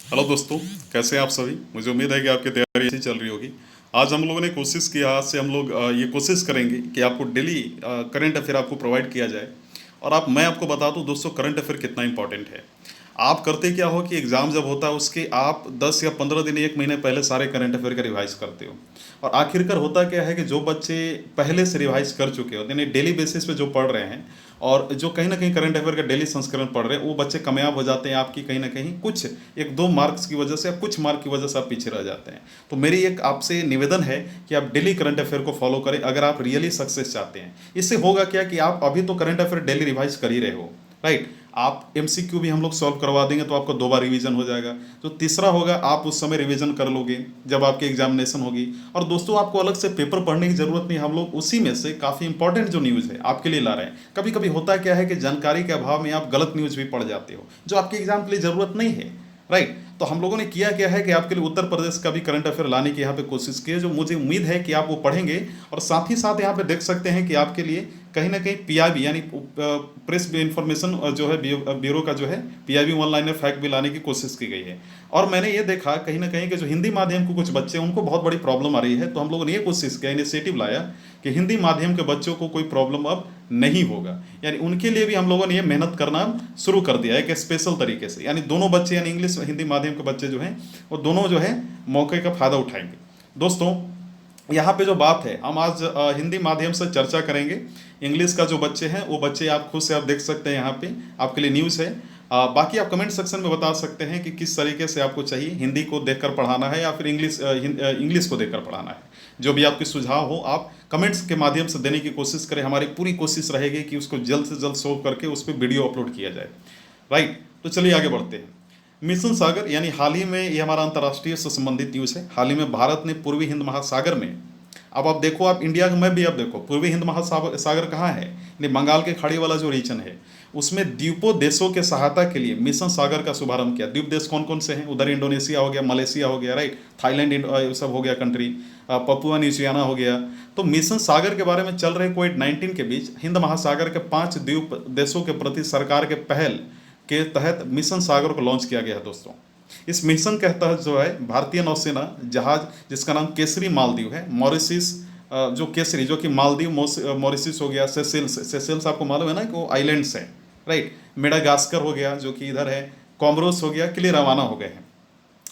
Hello दोस्तों, कैसे हैं आप सभी। मुझे उम्मीद है कि आपकी तैयारी अच्छी चल रही होगी। आज हम लोगों ने कोशिश की, आज से हम लोग ये कोशिश करेंगे कि आपको डेली करंट अफेयर आपको प्रोवाइड किया जाए। और मैं आपको बता दूं दोस्तों, करंट अफेयर कितना इंपॉर्टेंट है। आप करते क्या हो कि एग्ज़ाम जब होता है उसके आप 10 या 15 दिन, एक महीने पहले सारे करंट अफेयर का रिवाइज करते हो। और आखिरकार होता क्या है कि जो बच्चे पहले से रिवाइज कर चुके होते हैं, यानी डेली बेसिस पे जो पढ़ रहे हैं और जो कहीं ना कहीं करंट अफेयर का डेली संस्करण पढ़ रहे हैं, वो बच्चे कामयाब हो जाते हैं आपकी कहीं ना कहीं कुछ एक दो मार्क्स की वजह से या कुछ मार्क की वजह से आप पीछे रह जाते हैं। तो मेरी एक आपसे निवेदन है कि आप डेली करंट अफेयर को फॉलो करें अगर आप रियली सक्सेस चाहते हैं। इससे होगा क्या कि आप अभी तो करंट अफेयर डेली रिवाइज कर ही रहे हो, राइट। आप एमसीक्यू भी हम लोग सॉल्व करवा देंगे तो आपको 2 बार रिवीजन हो जाएगा। तो तीसरा होगा, आप उस समय रिवीजन कर लोगे जब आपकी एग्जामिनेशन होगी। और दोस्तों, आपको अलग से पेपर पढ़ने की जरूरत नहीं, हम लोग उसी में से काफ़ी इंपॉर्टेंट जो न्यूज़ है आपके लिए ला रहे हैं। कभी कभी होता क्या है कि जानकारी के अभाव में आप गलत न्यूज़ भी पढ़ जाते हो जो आपके एग्जाम के लिए ज़रूरत नहीं है, राइट। तो हम लोगों ने किया क्या है कि आपके लिए उत्तर प्रदेश का भी करंट अफेयर लाने की यहाँ पे कोशिश की है, जो मुझे उम्मीद है कि आप वो पढ़ेंगे। और साथ ही साथ यहाँ पे देख सकते हैं कि आपके लिए कहीं ना कहीं पीआईबी यानी प्रेस इंफॉर्मेशन जो है ब्यूरो का जो है पीआईबी वन लाइनर फैक्ट भी लाने की कोशिश की गई है। और मैंने ये देखा कहीं ना कहीं कि जो हिंदी माध्यम के कुछ बच्चे उनको बहुत बड़ी प्रॉब्लम आ रही है, तो हम लोगों ने ये कोशिश किया, इनिशिएटिव लाया कि हिंदी माध्यम के बच्चों को कोई प्रॉब्लम अब नहीं होगा। यानी उनके लिए भी हम लोगों ने ये मेहनत करना शुरू कर दिया है कि स्पेशल तरीके से, यानी दोनों बच्चे यानी इंग्लिश हिंदी माध्यम के बच्चे जो हैं वो दोनों जो है मौके का फ़ायदा उठाएंगे। दोस्तों, यहाँ पे जो बात है, हम आज हिंदी माध्यम से चर्चा करेंगे। इंग्लिश का जो बच्चे हैं वो बच्चे आप खुद से आप देख सकते हैं, यहाँ पे आपके लिए न्यूज़ है। बाकी आप कमेंट सेक्शन में बता सकते हैं कि किस तरीके से आपको चाहिए, हिंदी को देखकर पढ़ाना है या फिर इंग्लिश को देखकर पढ़ाना है। जो भी आपके सुझाव हो आप कमेंट्स के माध्यम से देने की कोशिश करें। हमारी पूरी कोशिश रहेगी कि उसको जल्द से जल्द सोल्व करके उस पर वीडियो अपलोड किया जाए, राइट। तो चलिए आगे बढ़ते हैं। मिशन सागर, यानी हाल ही में ये हमारा अंतर्राष्ट्रीय से संबंधित न्यूज़ है। हाल ही में भारत ने पूर्वी हिंद महासागर में, अब आप देखो, आप इंडिया में भी आप देखो पूर्वी हिंद महासागर कहाँ है, यानी बंगाल के खाड़ी वाला जो रीजन है उसमें द्वीपों देशों के सहायता के लिए मिशन सागर का शुभारंभ किया। द्वीप देश कौन कौन से हैं, उधर इंडोनेशिया हो गया, मलेशिया हो गया, राइट, थाईलैंड सब हो गया कंट्री, पपुआ न्यूजियाना हो गया। तो मिशन सागर के बारे में चल रहे कोविड-19 के बीच हिंद महासागर के 5 द्वीप देशों के प्रति सरकार के पहल के तहत मिशन सागर को लॉन्च किया गया है। दोस्तों, इस मिशन के तहत जो है भारतीय नौसेना जहाज जिसका नाम केसरी मालदीव है, मॉरिशस जो केसरी जो कि मालदीव मॉरिशस हो गया, सेसेल्स आपको मालूम है ना कि वो आइलैंड्स हैं, राइट, मेडागास्कर हो गया जो कि इधर है, कॉमरोस हो गया, के लिए रवाना हो गए हैं।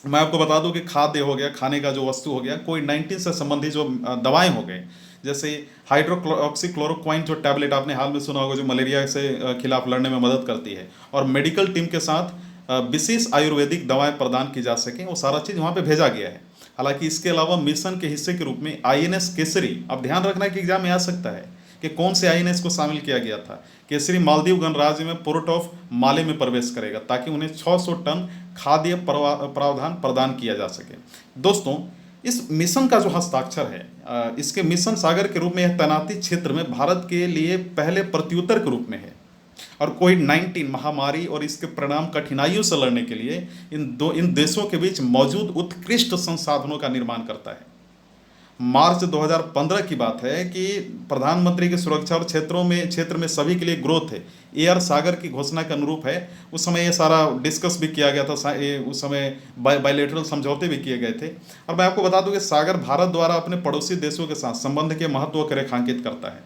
मैं आपको बता दूं कि खाद्य हो गया, खाने का जो वस्तु हो गया, कोविड-19 से संबंधित जो दवाएं हो गए, जैसे हाइड्रोक्सीक्लोरोक्वाइन जो टैबलेट आपने हाल में सुना होगा, जो मलेरिया से खिलाफ लड़ने में मदद करती है, और मेडिकल टीम के साथ विशेष आयुर्वेदिक दवाएं प्रदान की जा सकें, वो सारा चीज़ वहाँ पे भेजा गया है। हालांकि इसके अलावा मिशन के हिस्से के रूप में आईएनएस केसरी, अब ध्यान रखना कि एग्जाम में आ सकता है कि कौन से आईएनएस को शामिल किया गया था। केसरी मालदीव गणराज्य में पोर्ट ऑफ माले में प्रवेश करेगा ताकि उन्हें 600 टन खाद्य प्रावधान प्रदान किया जा सके। दोस्तों, इस मिशन का जो हस्ताक्षर है, इसके मिशन सागर के रूप में यह तैनाती क्षेत्र में भारत के लिए पहले प्रत्युत्तर के रूप में है और कोविड-19 महामारी और इसके परिणाम कठिनाइयों से लड़ने के लिए इन देशों के बीच मौजूद उत्कृष्ट संसाधनों का निर्माण करता है। मार्च 2015 की बात है कि प्रधानमंत्री की सुरक्षा और क्षेत्र में सभी के लिए ग्रोथ है, एयर सागर की घोषणा के अनुरूप है। उस समय ये सारा डिस्कस भी किया गया था, उस समय बायलैटरल समझौते भी किए गए थे। और मैं आपको बता दूं कि सागर भारत द्वारा अपने पड़ोसी देशों के साथ संबंध के महत्व को रेखांकित करता है,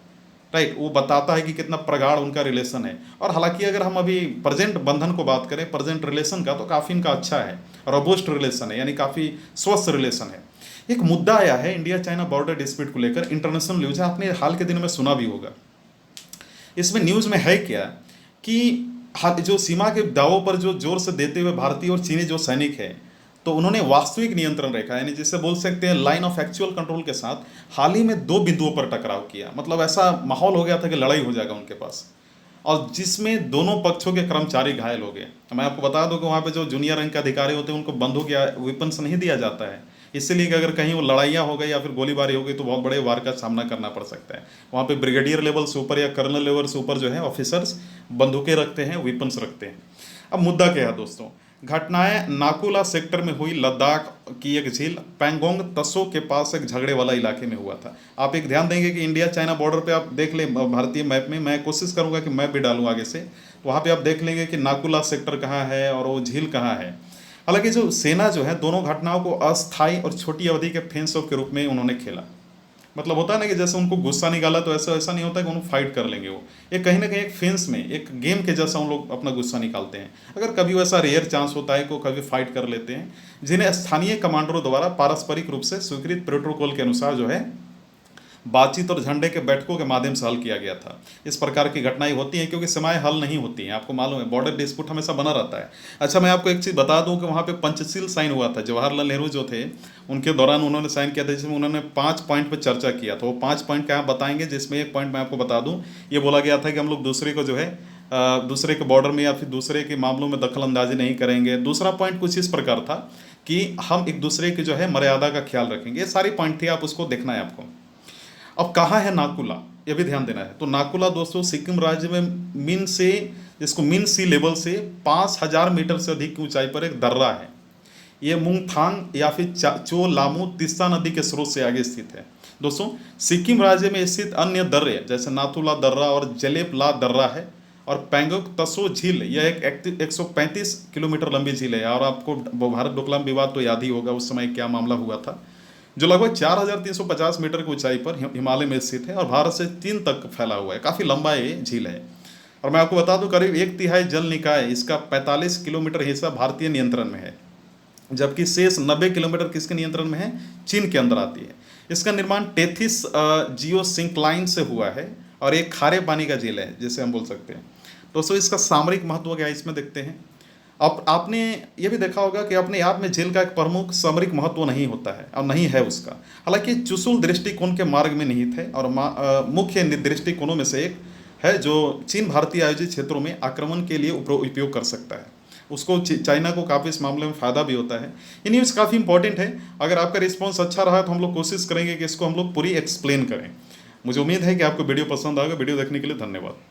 राइट। वो बताता है कि कितना प्रगाढ़ उनका रिलेशन है। और हालांकि अगर हम अभी प्रेजेंट बंधन को बात करें, प्रेजेंट रिलेशन का, तो काफ़ी इनका अच्छा है, रोबस्ट रिलेशन है, यानी काफ़ी स्वस्थ रिलेशन है। एक मुद्दा आया है इंडिया चाइना बॉर्डर डिस्प्यूट को लेकर, इंटरनेशनल न्यूज है, आपने हाल के दिनों में सुना भी होगा। इसमें न्यूज़ में है क्या कि जो सीमा के दावों पर जो जोर से देते हुए भारतीय और चीनी जो सैनिक है, तो उन्होंने वास्तविक नियंत्रण रेखा यानी जिसे बोल सकते हैं लाइन ऑफ एक्चुअल कंट्रोल के साथ हाल ही में 2 बिंदुओं पर टकराव किया। मतलब ऐसा माहौल हो गया था कि लड़ाई हो जाएगा उनके पास, और जिसमें दोनों पक्षों के कर्मचारी घायल हो गए। मैं आपको बता दूं कि वहाँ पे जो जूनियर रैंक के अधिकारी होते हैं उनको बंदूक या वेपन्स नहीं दिया जाता है, इसलिए कि अगर कहीं वो लड़ाइयाँ हो गई या फिर गोलीबारी हो गई तो बहुत बड़े वार का सामना करना पड़ सकता है। वहाँ पे ब्रिगेडियर लेवल से ऊपर या कर्नल लेवल से ऊपर जो है ऑफिसर्स बंदूकें रखते हैं, वेपन्स रखते हैं। अब मुद्दा क्या है दोस्तों, घटनाएं नाकुला सेक्टर में हुई, लद्दाख की एक झील पैंगोंग तसो के पास एक झगड़े वाला इलाके में हुआ था। आप एक ध्यान देंगे कि इंडिया चाइना बॉर्डर पे आप देख लें भारतीय मैप में, मैं कोशिश करूंगा कि मैप भी डालूं आगे से, तो वहाँ पे आप देख लेंगे कि नाकुला सेक्टर कहाँ है और वो झील कहाँ है। हालांकि जो सेना जो है दोनों घटनाओं को अस्थायी और छोटी अवधि के फेंस ऑफ के रूप में उन्होंने खेला। मतलब होता है ना कि जैसे उनको गुस्सा निकाला तो ऐसा ऐसा नहीं होता कि उन्होंने फाइट कर लेंगे, वो ये कहीं ना कहीं एक फेंस में एक गेम के जैसा उन लोग अपना गुस्सा निकालते हैं। अगर कभी वैसा रेयर चांस होता है कि वो कभी फाइट कर लेते हैं, जिन्हें स्थानीय कमांडरों द्वारा पारस्परिक रूप से स्वीकृत प्रोटोकॉल के अनुसार जो है बातचीत और झंडे के बैठकों के माध्यम से हल किया गया था। इस प्रकार की घटनाएं होती हैं क्योंकि सीमाएं हल नहीं होती हैं, आपको मालूम है बॉर्डर डिस्प्यूट हमेशा बना रहता है। अच्छा, मैं आपको एक चीज़ बता दूं कि वहाँ पे पंचशील साइन हुआ था। जवाहरलाल नेहरू जो थे उनके दौरान उन्होंने साइन किया था, जिसमें उन्होंने 5 पॉइंट पर चर्चा किया था। वो 5 पॉइंट क्या बताएंगे, जिसमें एक पॉइंट मैं आपको बता दूँ, ये बोला गया था कि हम लोग दूसरे को जो है दूसरे के बॉर्डर में या फिर दूसरे के मामलों में दखल अंदाजी नहीं करेंगे। दूसरा पॉइंट कुछ इस प्रकार था कि हम एक दूसरे की जो है मर्यादा का ख्याल रखेंगे। ये सारी पॉइंट थी, आप उसको देखना है आपको। अब कहाँ है नाकुला, ये भी ध्यान देना है। तो नाकुला दोस्तों सिक्किम राज्य में मिन से, जिसको मिन सी लेवल से 5000 मीटर से अधिक की ऊंचाई पर एक दर्रा है। ये मुंगथांग या फिर चो लामू तिस्ता नदी के स्रोत से आगे स्थित है। दोस्तों सिक्किम राज्य में स्थित अन्य दर्रे जैसे नाथुला दर्रा और जलेपला दर्रा है, और पैंगोक तसो झील यह एक 135 किलोमीटर लंबी झील है। और आपको भारत डोकलाम विवाद तो याद ही होगा, उस समय क्या मामला हुआ था, जो लगभग 4350 मीटर की ऊंचाई पर हिमालय में स्थित है और भारत से चीन तक फैला हुआ है। काफ़ी लंबा ये झील है। और मैं आपको बता दूं करीब 1/3 जल निकाय इसका 45 किलोमीटर हिस्सा भारतीय नियंत्रण में है, जबकि शेष 90 किलोमीटर किसके नियंत्रण में है, चीन के अंदर आती है। इसका निर्माण टेथिस जियो सिंक्लाइन से हुआ है और एक खारे पानी का झील है जिसे हम बोल सकते हैं। दोस्तों इसका सामरिक महत्व क्या है इसमें देखते हैं। अब आपने ये भी देखा होगा कि अपने आप में झील का एक प्रमुख सामरिक महत्व नहीं होता है और नहीं है उसका। हालांकि चुशुल दृष्टिकोण के मार्ग में निहित है और मुख्य दृष्टिकोणों में से एक है जो चीन भारतीय आयोजित क्षेत्रों में आक्रमण के लिए उपयोग कर सकता है। उसको चाइना को काफ़ी इस मामले में फ़ायदा भी होता है। ये न्यूज़ काफ़ी इंपॉर्टेंट है। अगर आपका रिस्पॉन्स अच्छा रहा तो हम लोग कोशिश करेंगे कि इसको हम लोग पूरी एक्सप्लेन करें। मुझे उम्मीद है कि आपको वीडियो पसंद आएगा। वीडियो देखने के लिए धन्यवाद।